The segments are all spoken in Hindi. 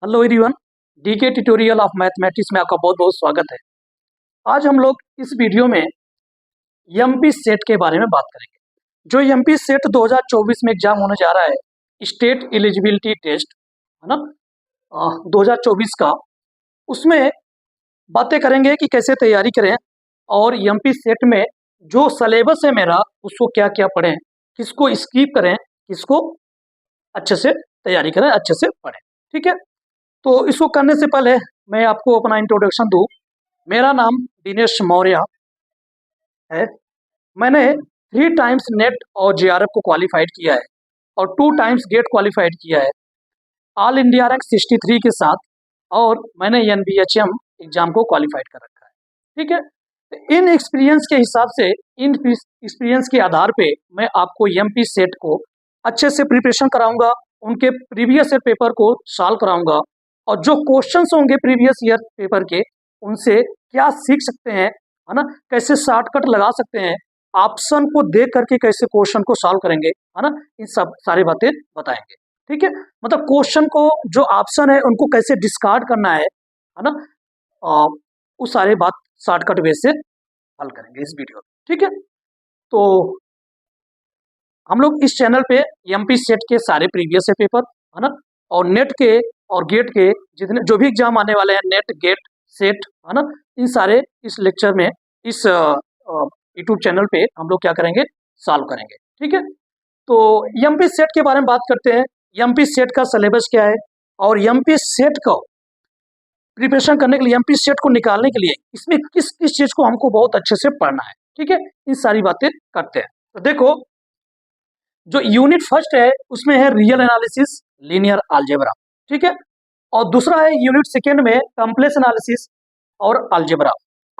Hello everyone, DK tutorial of mathematics में आपका बहुत बहुत स्वागत है। आज हम लोग इस वीडियो में एमपी सेट के बारे में बात करेंगे। जो एमपी सेट 2024 में एग्जाम होने जा रहा है, स्टेट एलिजिबिलिटी टेस्ट है ना, 2024 का, उसमें बातें करेंगे कि कैसे तैयारी करें और एमपी सेट में जो सिलेबस है मेरा उसको क्या क्या पढ़ें, किसको स्किप करें, किसको अच्छे से तैयारी करें, अच्छे से पढ़ें। ठीक है, तो इसको करने से पहले मैं आपको अपना इंट्रोडक्शन दूं। मेरा नाम दिनेश मौर्य है। मैंने 3 टाइम्स नेट और जेआरएफ को क्वालिफाइड किया है और 2 टाइम्स गेट क्वालिफाइड किया है, ऑल इंडिया रैंक 63 के साथ, और मैंने एनबीएचएम एग्जाम को क्वालिफाइड कर रखा है। ठीक है, तो इन एक्सपीरियंस के हिसाब से, इन एक्सपीरियंस के आधार पे मैं आपको एमपी सेट को अच्छे से प्रिपरेशन कराऊंगा, उनके प्रीवियस ईयर पेपर को सॉल्व कराऊंगा, और जो क्वेश्चंस होंगे प्रीवियस ईयर पेपर के, उनसे क्या सीख सकते हैं, है ना, कैसे शॉर्टकट लगा सकते हैं, ऑप्शन को देख करके कैसे क्वेश्चन को सॉल्व करेंगे, है ना, इन सब सारी बातें बताएंगे। ठीक है, मतलब क्वेश्चन को जो ऑप्शन है उनको कैसे डिस्कार्ड करना है ना, उस सारे बात शॉर्टकट वे से हल करेंगे इस वीडियो में। ठीक है, तो हम लोग इस चैनल पे एमपी सेट के सारे प्रीवियस है पेपर, है ना, और नेट के और गेट के जितने जो भी एग्जाम आने वाले हैं, नेट गेट सेट, है ना, इन सारे इस लेक्चर में, इस यूट्यूब चैनल पे हम लोग क्या करेंगे, सॉल्व करेंगे। ठीक है, तो एमपी सेट के बारे में बात करते हैं। एमपी सेट का सिलेबस क्या है और एमपी सेट को प्रिपरेशन करने के लिए, एमपी सेट को निकालने के लिए इसमें किस किस चीज को हमको बहुत अच्छे से पढ़ना है। ठीक है, इन सारी बातें करते हैं। तो देखो, जो यूनिट फर्स्ट है उसमें है रियल एनालिसिस, लीनियर अलजेब्रा। ठीक है, और दूसरा है यूनिट सेकेंड में कॉम्प्लेक्स एनालिसिस और अलजेब्रा।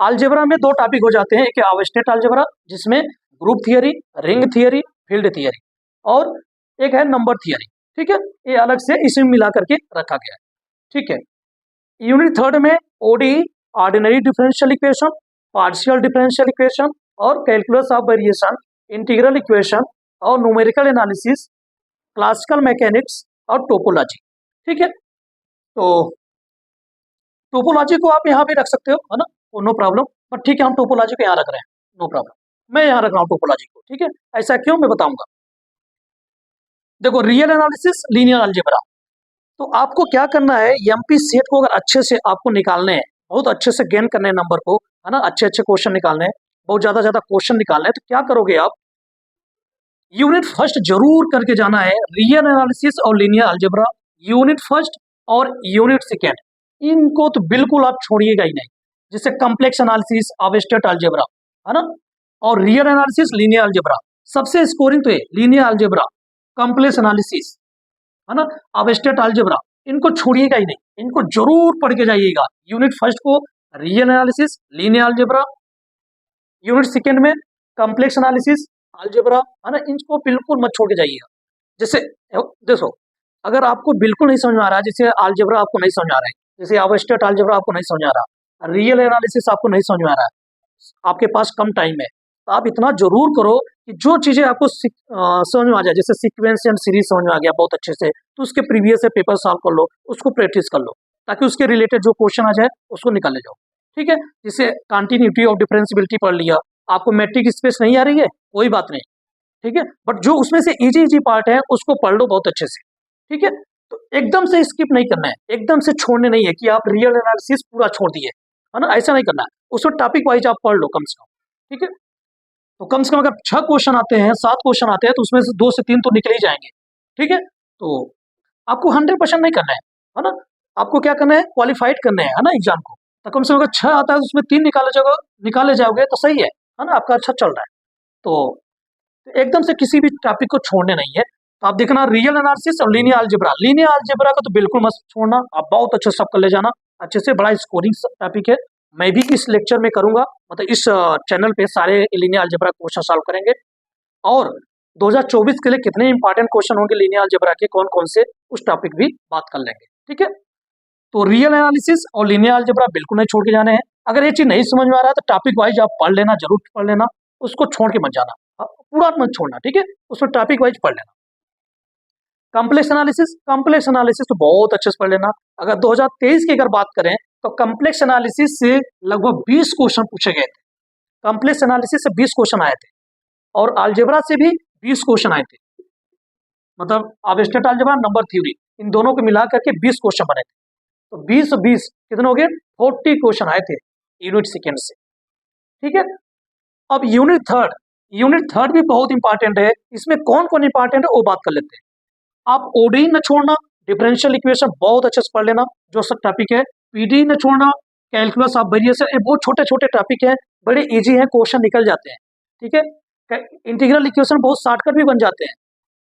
अलजेब्रा में 2 टॉपिक हो जाते हैं, एक है ऑब्स्टेट अलजेब्रा जिसमें group theory, ring theory, field theory, और एक है नंबर थियरी। ठीक है, ये अलग से इसमें मिला करके रखा गया है। ठीक है, यूनिट थर्ड में OD, ordinary differential equation, partial differential equation, और calculus of variation, integral equation, और न्यूमेरिकल एनालिसिस, क्लासिकल मैकेनिक्स, और टोपोलॉजी। ठीक है, तो टोपोलॉजी को आप यहाँ भी रख सकते हो, है ना, नो प्रॉब्लम, बट ठीक है, हम टोपोलॉजी को यहाँ रख रहे हैं, नो प्रॉब्लम, मैं यहाँ रख रहा हूँ टोपोलॉजी को। ठीक है, ऐसा क्यों, मैं बताऊंगा। देखो, रियल एनालिसिस, लीनियर अलजेब्रा, तो आपको क्या करना है, एमपी सेट को अगर अच्छे से आपको निकालने हैं, बहुत अच्छे से गेन करने हैं नंबर को, है ना, अच्छे अच्छे क्वेश्चन निकालने हैं, बहुत ज्यादा क्वेश्चन निकालने हैं, तो क्या करोगे आप, यूनिट फर्स्ट जरूर करके जाना है, रियल एनालिसिस और लीनियर अलजेब्रा, यूनिट फर्स्ट और यूनिट सेकेंड, इनको तो बिल्कुल आप छोड़िएगा ही नहीं। जैसे कॉम्प्लेक्स एनालिसिस, ऑब्स्टेट अलजेब्रा, है ना, और रियल एनालिसिस, लीनियर अलजेब्रा, सबसे स्कोरिंग तो है लीनियर अलजेब्रा, कॉम्प्लेक्स एनालिसिस, है ना, ऑब्स्टेट अलजेब्रा, इनको छोड़िएगा ही नहीं, इनको जरूर पढ़ के जाइएगा। यूनिट फर्स्ट को real analysis, linear algebra, unit second में कॉम्प्लेक्स एनालिसिस, अलजेब्रा, है ना, इनको बिल्कुल मत छोड़ के जाइएगा। जैसे देखो, अगर आपको बिल्कुल नहीं समझ में आ रहा है, जैसे अलजेब्रा आपको नहीं समझ आ रहा है, जैसे ऑब्स्टेट अलजेब्रा आपको नहीं समझ आ रहा, रियल एनालिसिस आपको नहीं समझ में आ रहा है, आपके पास कम टाइम है, तो आप इतना जरूर करो कि जो चीजें आपको समझ में आ जाए, जैसे सीक्वेंस एंड सीरीज समझ में आ गया बहुत अच्छे से, तो उसके प्रीवियस से पेपर सॉल्व कर लो, उसको प्रैक्टिस कर लो, ताकि उसके रिलेटेड जो क्वेश्चन आ जाए उसको निकाल ले जाओ। ठीक है, जैसे कंटिन्यूटी ऑफ डिफरेंशियबिलिटी पढ़ लिया, आपको मैट्रिक स्पेस नहीं आ रही है, कोई बात नहीं, ठीक है, बट जो उसमें से इजी इजी पार्ट है उसको पढ़ लो बहुत अच्छे से। ठीक है, तो एकदम से स्किप नहीं करना है, एकदम से छोड़ने नहीं है कि आप रियल एनालिसिस पूरा छोड़ दिए, है ना, ऐसा नहीं करना है, उसको टॉपिक वाइज आप पढ़ लो कम से कम। ठीक है, तो कम से कम अगर 6 क्वेश्चन आते हैं, 7 क्वेश्चन आते हैं, तो उसमें से 2 से 3 तो निकल ही जाएंगे। ठीक है, तो आपको 100% नहीं करना है ना, आपको क्या करना है, क्वालिफाइड करना है ना एग्जाम को, तो कम से कम अगर 6 आता है तो उसमें 3 निकाले जाओगे तो सही है ना, आपका अच्छा चल रहा है। तो एकदम से किसी भी टॉपिक को छोड़ने नहीं है। तो आप देखना, रियल एनालिसिस और लीनियर अलजेब्रा, लीनियर अलजेब्रा को तो बिल्कुल मत छोड़ना, आप बहुत अच्छे से सब कर ले जाना अच्छे से, बड़ा स्कोरिंग टॉपिक है। मैं भी इस लेक्चर में करूंगा, मतलब इस चैनल पे सारे लीनियर अलजेब्रा क्वेश्चन सॉल्व करेंगे, और 2024 के लिए कितने इंपॉर्टेंट क्वेश्चन होंगे लीनियर अलजेब्रा के, कौन कौन से, उस टॉपिक भी बात कर लेंगे। ठीक है, तो रियल एनालिसिस और लीनियर अलजेब्रा बिल्कुल नहीं छोड़ के जाने हैं। अगर ये चीज नहीं समझ में आ रहा है तो टॉपिक वाइज आप पढ़ लेना, जरूर पढ़ लेना, उसको छोड़ के मत जाना, पूरा मत छोड़ना। ठीक है, उसमें टॉपिक वाइज पढ़ लेना। कॉम्प्लेक्स एनालिसिस तो बहुत अच्छे से पढ़ लेना। अगर 2023 की अगर बात करें तो कॉम्प्लेक्स एनालिसिस से लगभग 20 क्वेश्चन पूछे गए थे। कॉम्प्लेक्स एनालिसिस से 20 क्वेश्चन आए थे और अलजेब्रा से भी 20 क्वेश्चन आए थे। मतलब एब्स्ट्रैक्ट अलजेब्रा, नंबर थ्योरी, इन दोनों को मिला करके 20 क्वेश्चन बने थे। तो 20 और 20 कितने हो गए? 40 क्वेश्चन आए थे यूनिट सेकेंड से। ठीक है, अब यूनिट थर्ड भी बहुत इंपॉर्टेंट है। इसमें कौन कौन इंपॉर्टेंट है वो बात कर लेते हैं। आप ओडी न छोड़ना, डिफरेंशियल इक्वेशन बहुत अच्छे से पढ़ लेना जो सब टॉपिक है। पीडी न छोड़ना, कैलकुलस ऑफ वेरिएशन, ये बहुत छोटे छोटे टॉपिक हैं, बड़े इजी हैं, क्वेश्चन निकल जाते हैं। ठीक है, इंटीग्रल इक्वेशन बहुत शॉर्टकट भी बन जाते हैं,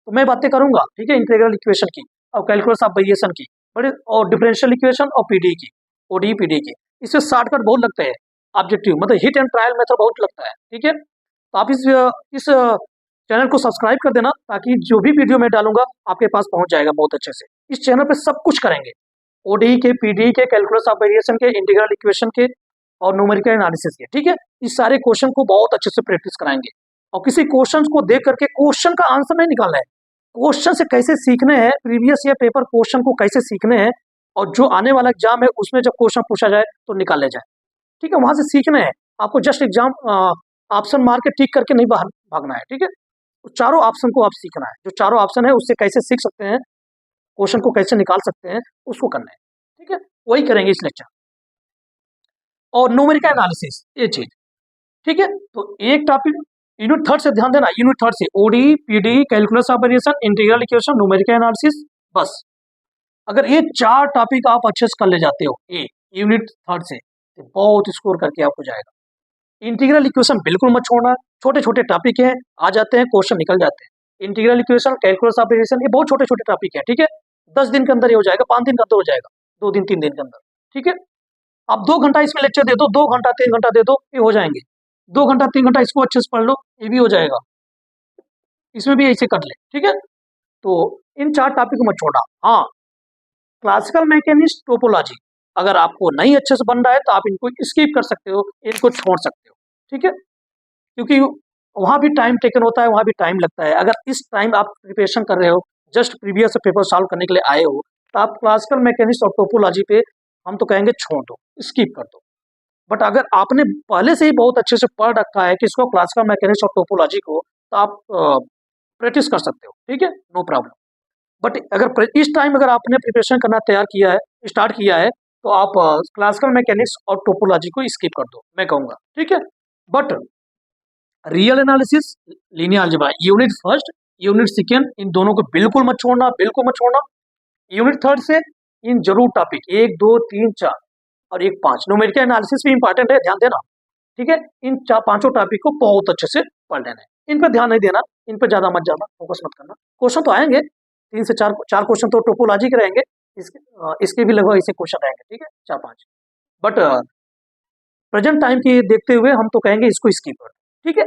तो मैं बातें करूंगा। ठीक है, इंटीग्रल इक्वेशन की और कैलकुलस ऑफ वेरिएशन की बड़े, और डिफरेंशियल इक्वेशन और पीडी की, ओडी पीडी की, इससे शॉर्टकट बहुत लगते हैं। ऑब्जेक्टिव मतलब हिट एंड ट्रायल मेथड बहुत लगता है। ठीक है, तो आप इस चैनल को सब्सक्राइब कर देना ताकि जो भी वीडियो मैं डालूंगा आपके पास पहुंच जाएगा बहुत अच्छे से। इस चैनल पे सब कुछ करेंगे, ओडी के, पीडी के, कैलकुलस ऑफ वेरिएशन के, इंटीग्रल इक्वेशन के और न्यूमेरिकल एनालिसिस के। ठीक है, इस सारे क्वेश्चन को बहुत अच्छे से प्रैक्टिस कराएंगे और किसी क्वेश्चन को देख करके क्वेश्चन का आंसर नहीं निकालना है, क्वेश्चन से कैसे सीखने हैं, प्रीवियस ईयर पेपर क्वेश्चन को कैसे सीखने हैं, और जो आने वाला एग्जाम है उसमें जब क्वेश्चन पूछा जाए तो निकाले जाए। ठीक है, वहां से सीखना है आपको, जस्ट एग्जाम ऑप्शन मार के टिक करके नहीं भागना है। ठीक है, तो चारों ऑप्शन को आप सीखना है, जो चारों ऑप्शन है उससे कैसे सीख सकते हैं, क्वेश्चन को कैसे निकाल सकते हैं, उसको करना है। ठीक है, वही करेंगे इस लेक्चर। और न्यूमेरिकल एनालिसिस ये चीज। ठीक है, तो एक टॉपिक यूनिट थर्ड से ध्यान देना, यूनिट थर्ड से OD, PD, calculus of variation, integral equation, numerical analysis, बस अगर ये चार टॉपिक आप अच्छे से कर ले जाते हो यूनिट थर्ड से, तो बहुत स्कोर करके आपको जाएगा। इंटीग्रल इक्वेशन बिल्कुल मत छोड़ना, छोटे छोटे टॉपिक हैं, आ जाते हैं, क्वेश्चन निकल जाते हैं। Integral equation, calculus of variation, ये बहुत छोटे छोटे टॉपिक हैं। ठीक है, 10 दिन के अंदर ये हो जाएगा, 5 दिन के अंदर हो जाएगा, 2 दिन 3 दिन के अंदर। ठीक है, आप 2 घंटा इसमें लेक्चर दे दो, 2 घंटा 3 घंटा दे दो, ये हो जाएंगे। 2 घंटा 3 घंटा इसको अच्छे से पढ़ लो, ये भी हो जाएगा, इसमें भी ऐसे कर ले। ठीक है, तो इन 4 टॉपिक को मत छोड़ना। हाँ, क्लासिकल मैकेनिक्स, टोपोलॉजी अगर आपको नहीं अच्छे से बन रहा है तो आप इनको स्किप कर सकते हो, इनको छोड़ सकते हो। ठीक है, क्योंकि वहाँ भी टाइम टेकन होता है, वहाँ भी टाइम लगता है। अगर इस टाइम आप प्रिपरेशन कर रहे हो, जस्ट प्रीवियस पेपर सॉल्व करने के लिए आए हो, तो आप क्लासिकल मैकेनिक्स और टोपोलॉजी पे हम तो कहेंगे छोड़ दो, स्किप कर दो। बट अगर आपने पहले से ही बहुत अच्छे से पढ़ रखा है कि इसको क्लासिकल मैकेनिक्स और टोपोलॉजी को, तो आप प्रैक्टिस कर सकते हो। ठीक है, नो प्रॉब्लम। बट अगर इस टाइम अगर आपने प्रिपरेशन करना स्टार्ट किया है, तो आप क्लासिकल मैकेनिक्स और टोपोलॉजी को स्किप कर दो, मैं कहूँगा। ठीक है, but real analysis, linear algebra, unit first, unit second, इन दोनों को बिल्कुल मत छोड़ना, बिल्कुल मत छोड़ना। यूनिट थर्ड से इन जरूर टॉपिक 1, 2, 3, 4 और 1, 5, न्यूमेरिकल एनालिसिस भी इंपॉर्टेंट है, ध्यान देना। ठीक है, इन 4-5 टॉपिक को बहुत अच्छे से पढ़ लेना है, इन पर ध्यान नहीं देना, इन पर ज्यादा मत जाना, फोकस मत करना। क्वेश्चन तो आएंगे 3 से 4 क्वेश्चन तो टोपोलॉजी के रहेंगे, इसके भी लगभग ऐसे क्वेश्चन रहेंगे। ठीक है, 4-5, बट प्रेजेंट टाइम की देखते हुए हम तो कहेंगे इसको स्किप कर। ठीक है,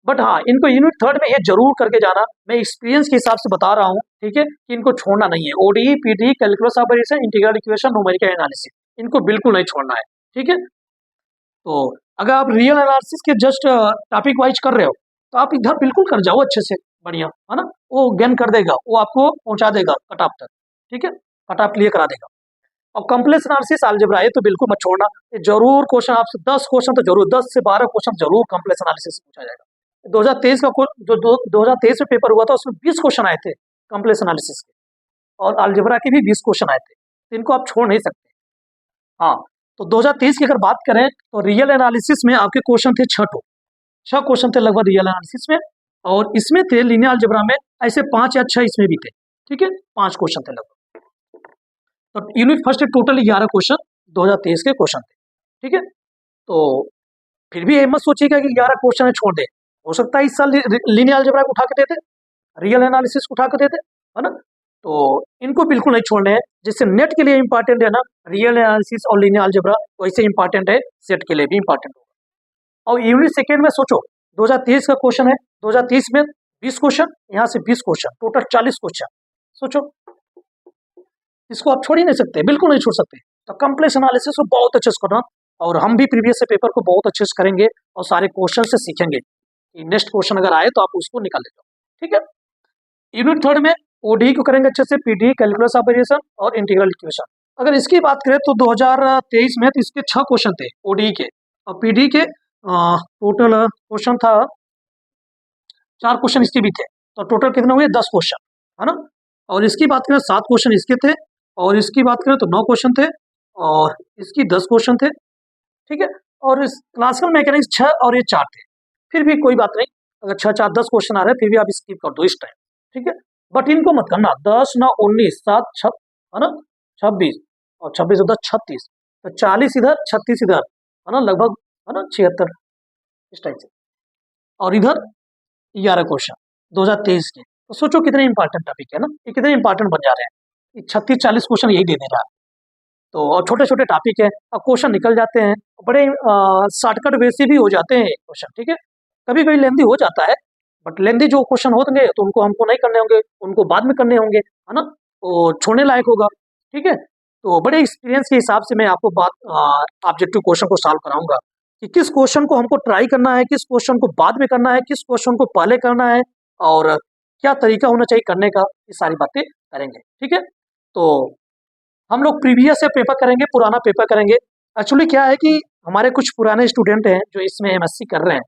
बट हाँ, इनको यूनिट थर्ड में ये जरूर करके जाना, मैं एक्सपीरियंस के हिसाब से बता रहा हूँ। ठीक है, कि इनको छोड़ना नहीं है, OD, PD, calculus of variation, integral equation, numerical analysis, इनको बिल्कुल नहीं छोड़ना है। ठीक है, तो अगर आप रियल एनालिसिस के जस्ट टॉपिक वाइज कर रहे हो, तो आप इधर बिल्कुल कर जाओ अच्छे से, बढ़िया है ना, वो गेन कर देगा, वो आपको पहुंचा देगा कट ऑफ तक। ठीक है, कट ऑफ क्लियर करा देगा। और कॉम्प्लेक्स एनालिसिस, अलजेब्रा, ये तो बिल्कुल मत छोड़ना, ये जरूर क्वेश्चन आपसे 10 क्वेश्चन तो जरूर, 10 से 12 क्वेश्चन जरूर कॉम्प्लेक्स एनालिसिस पूछा जाएगा। 2023 का जो 2023 में पेपर हुआ था उसमें 20 क्वेश्चन आए थे कॉम्प्लेक्स एनालिसिस के, और अलजेब्रा के भी 20 क्वेश्चन आए थे, तो इनको आप छोड़ नहीं सकते। हाँ, तो 2023 की अगर बात करें तो रियल एनालिसिस में आपके क्वेश्चन थे 6 क्वेश्चन थे लगभग रियल एनालिसिस में, और इसमें थे लीनियर अलजेब्रा में ऐसे 5 या 6 इसमें भी थे। ठीक है, 5 क्वेश्चन थे लगभग। तो यूनिट फर्स्ट टोटल 11 क्वेश्चन 2023 के क्वेश्चन थे। ठीक है, तो फिर भी मत सोचिएगा कि 11 क्वेश्चन छोड़ दे, हो सकता है इस साल लीनियर अलजेब्रा को उठा के देते, रियल एनालिसिस को उठा के देते, है ना। तो इनको बिल्कुल नहीं छोड़ने हैं, जिससे नेट के लिए इंपॉर्टेंट है ना रियल एनालिसिस और लीनियर अलजेब्रा, वैसे इंपॉर्टेंट है सेट के लिए भी इंपॉर्टेंट होगा। और यूनिट सेकेंड में सोचो 2023 का क्वेश्चन है, 2023 में 20 क्वेश्चन, यहाँ से 20 क्वेश्चन, टोटल 40 क्वेश्चन। सोचो, इसको आप छोड़ ही नहीं सकते, बिल्कुल नहीं छोड़ सकते। तो कॉम्प्लेक्स एनालिसिस को बहुत अच्छे से करना, और हम भी प्रीवियस पेपर को बहुत अच्छे से करेंगे और सारे क्वेश्चन से सीखेंगे कि नेक्स्ट क्वेश्चन अगर आए तो आप उसको निकाल ले जाओ। ठीक है, यूनिट थर्ड में ओडी को करेंगे अच्छे से, पीडी कैलकुलस ऑपरेशन और इंटीग्रल इक्वेशन। अगर इसकी बात करें तो 2023 में तो इसके 6 क्वेश्चन थे ओडी के, और पीडी के टोटल क्वेश्चन था 4 क्वेश्चन इसके भी थे, तो टोटल कितने हुए 10 क्वेश्चन, है ना। और इसकी बात करें 7 क्वेश्चन इसके थे, और इसकी बात करें तो 9 क्वेश्चन थे, और इसकी 10 क्वेश्चन थे, ठीक है। और इस क्लासिकल मैकेनिक्स 6 और ये 4 थे, फिर भी कोई बात नहीं, अगर 6 4 10 क्वेश्चन आ रहे हैं फिर भी आप स्किप कर दो इस टाइम, ठीक है। बट इनको मत करना, 10 9 19 7 6, है ना, 26 और 26 10 36, तो 40 इधर 36 इधर, है ना, लगभग, है ना, 76 इस टाइप से। और इधर 11 क्वेश्चन 2023 के, तो सोचो कितने इंपॉर्टेंट टॉपिक है ना, ये कितने इंपॉर्टेंट बन जा रहे हैं, 36 40 क्वेश्चन यही दे दे रहा है। तो और छोटे छोटे टॉपिक है, अब क्वेश्चन निकल जाते हैं, बड़े शॉर्टकट वे से भी हो जाते हैं क्वेश्चन, ठीक है। कभी कभी लेंदी हो जाता है, बट लेंदी जो क्वेश्चन होंगे तो उनको हमको नहीं करने होंगे, उनको बाद में करने होंगे, है ना, वो छोड़ने लायक होगा, ठीक है। तो बड़े एक्सपीरियंस के हिसाब से मैं आपको बात ऑब्जेक्टिव क्वेश्चन को सॉल्व कराऊंगा कि किस क्वेश्चन को हमको ट्राई करना है, किस क्वेश्चन को बाद में करना है, किस क्वेश्चन को पहले करना है, और क्या तरीका होना चाहिए करने का, ये सारी बातें करेंगे, ठीक है। तो हम लोग प्रीवियस से पेपर करेंगे, पुराना पेपर करेंगे। एक्चुअली क्या है कि हमारे कुछ पुराने स्टूडेंट हैं जो इसमें एमएससी कर रहे हैं,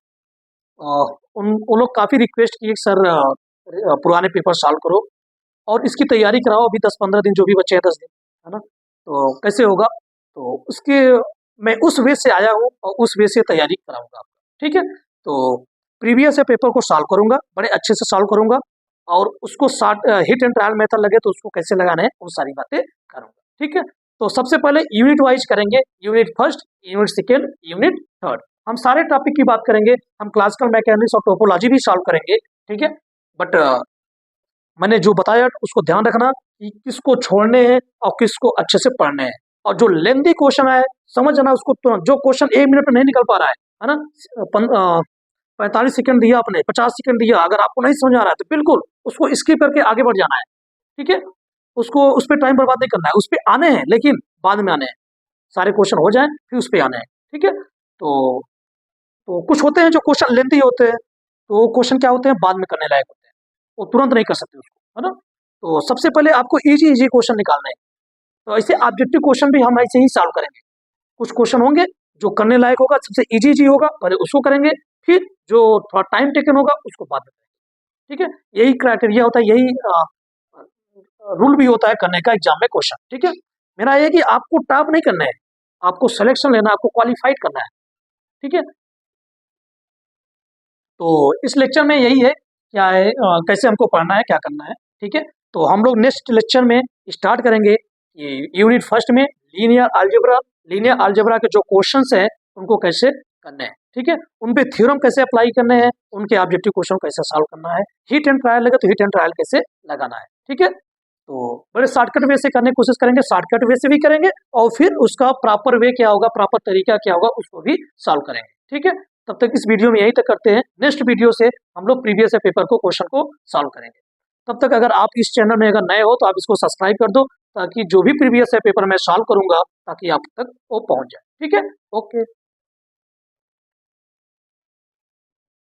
उन लोग काफ़ी रिक्वेस्ट किए सर पुराने पेपर सॉल्व करो और इसकी तैयारी कराओ, अभी 10-15 दिन जो भी बचे हैं 10 दिन, है ना, तो कैसे होगा, तो उसके मैं उस वे से आया हूँ और उस वे से तैयारी कराऊंगा, ठीक है। तो प्रीवियस से पेपर को सॉल्व करूंगा, बड़े अच्छे से सॉल्व करूंगा, और उसको हिट एंड ट्रायल मेथड लगे तो उसको कैसे लगाना है वो सारी बातें करूंगा, ठीक है। तो सबसे पहले यूनिट वाइज करेंगे, unit first, unit second, unit third, हम सारे टॉपिक की बात करेंगे। हम क्लासिकल मैकेनिक्स और टोपोलॉजी भी सॉल्व करेंगे, ठीक है। बट मैंने जो बताया उसको ध्यान रखना कि किसको छोड़ने हैं और किसको अच्छे से पढ़ने हैं, और जो लेंथी क्वेश्चन है समझ जाना उसको, जो क्वेश्चन 1 मिनट में नहीं निकल पा रहा है ना, 45 सेकंड दिया आपने, 50 सेकंड दिया, अगर आपको नहीं समझ आ रहा है तो बिल्कुल उसको स्किप करके आगे बढ़ जाना है, ठीक है। उसको उस पर टाइम बर्बाद नहीं करना है, उस पर आने हैं लेकिन बाद में आने हैं, सारे क्वेश्चन हो जाएं फिर उस पर आने हैं, ठीक है। तो कुछ होते हैं जो क्वेश्चन लेंथी होते हैं, तो वो क्वेश्चन क्या होते हैं, बाद में करने लायक होते हैं, वो तुरंत नहीं कर सकते उसको, है ना। तो सबसे पहले आपको इजी इजी क्वेश्चन निकालना है, तो ऐसे ऑब्जेक्टिव क्वेश्चन भी हम ऐसे ही सॉल्व करेंगे। कुछ क्वेश्चन होंगे जो करने लायक होगा, सबसे इजी इजी होगा, पहले उसको करेंगे, फिर जो थोड़ा टाइम टेकन होगा उसको बाद में करेंगे, ठीक है। यही क्राइटेरिया होता है, यही रूल भी होता है करने का एग्जाम में क्वेश्चन, ठीक है। मेरा ये कि आपको टॉप नहीं करना है, आपको सिलेक्शन लेना है, आपको क्वालिफाइड करना है, ठीक है। तो इस लेक्चर में यही है, क्या है कैसे हमको पढ़ना है, क्या करना है, ठीक है। तो हम लोग नेक्स्ट लेक्चर में स्टार्ट करेंगे ये यूनिट फर्स्ट में लीनियर अलजेब्रा के जो क्वेश्चंस हैं उनको कैसे करने हैं, ठीक है। उन पे थ्योरम कैसे अप्लाई करने हैं, उनके ऑब्जेक्टिव क्वेश्चन कैसे सॉल्व करना है, हिट एंड ट्रायल लगे तो हिट एंड ट्रायल कैसे लगाना है, ठीक है। तो बड़े शॉर्टकट वे से करने की कोशिश करेंगे, शॉर्टकट वे से भी करेंगे, और फिर उसका प्रॉपर वे क्या होगा, प्रॉपर तरीका क्या होगा, उसको भी सॉल्व करेंगे, ठीक है। तब तक इस वीडियो में यही तक करते हैं, नेक्स्ट वीडियो से हम लोग प्रीवियस पेपर को क्वेश्चन को सॉल्व करेंगे। तब तक अगर आप इस चैनल में अगर नए हो तो आप इसको सब्सक्राइब कर दो, ताकि जो भी प्रीवियस पेपर मैं सॉल्व करूंगा ताकि आप तक वो पहुंच जाए, ठीक है। ओके।